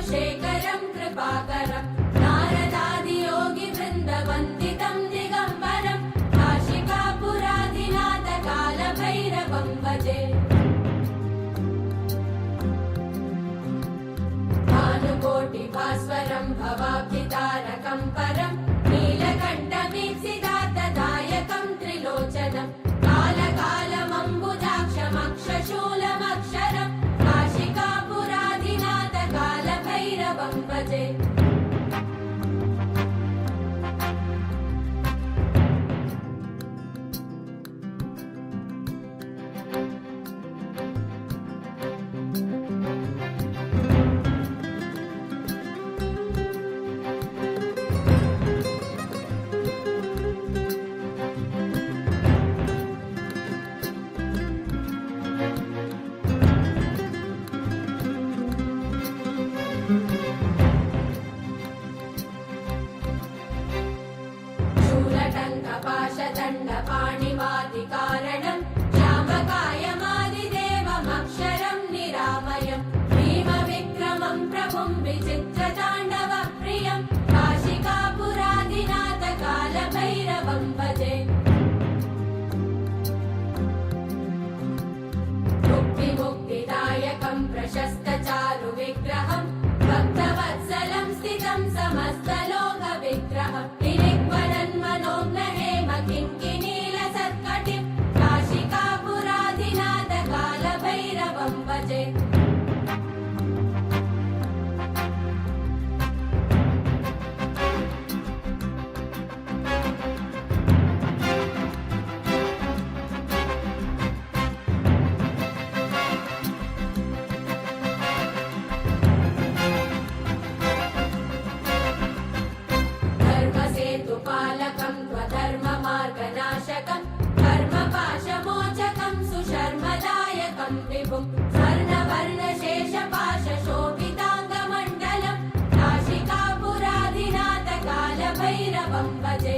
चन्द्रशेखरं कृपाकरं नारदादियोगि वृन्दवन्दितं दिगम्बरं काशिकापुराधिनाथ कालभैरवं भजे। भानुकोटिभास्वरं भवाब्धितारकं परं नीलकण्ठमीप्सितार्थदायकं त्रिलोचनं कालकालमम्बुजाक्षमक्षशूलमक्षरं काशिकापुराधिनाथ कालभैरवं भजे। पाशदण्डपाणिवादिकारणं श्यामकायमादिदेवमक्षरं निरामयं भीमविक्रमं प्रभुं विचित्रताण्डवप्रियं काशिकापुराधिनाथ कालभैरवं भजे। मुक्तिमुक्तिदायकं प्रशस्तचारुविग्रहं भक्तवत्सलं स्थितं समस्तलोकविग्रहं किङ्किणीलसत्कटिं काशिकापुराधिनाथ कालभैरवं भजे। धर्मसेतुपालकं त्वधर्ममार्गनाशकं कर्मपाशमोचकं सुशर्मदायकं विभुं स्वर्णवर्णशेषपाशशोभिताङ्गमण्डलं काशिकापुराधिनाथ कालभैरवं भजे।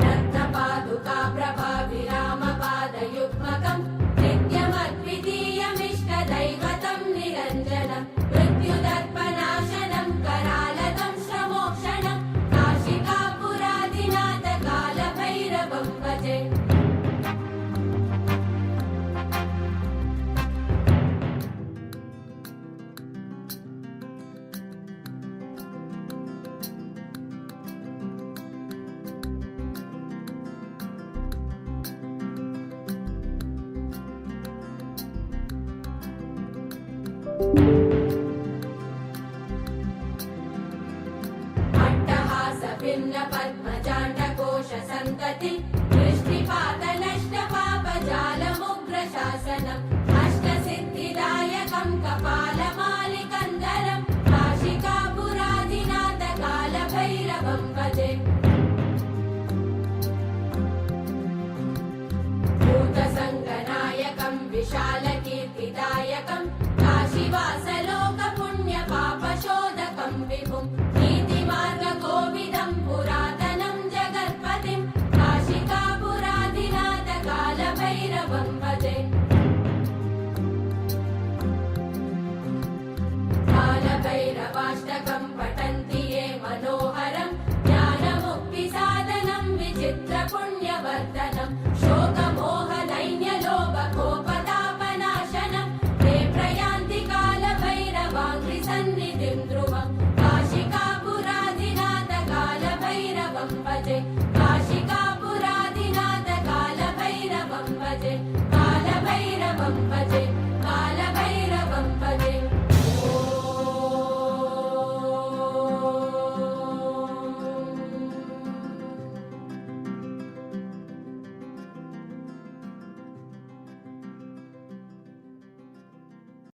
रत्नपादुकाप्रभाविरामपादयुग्मकं नित्यमद्वितीयमिष्टदैवतं निरञ्जनं मृत्युदर्पनाशनं करालदं श्रमोक्षणं काशिकापुराधिनाथ कालभैरवं भजे।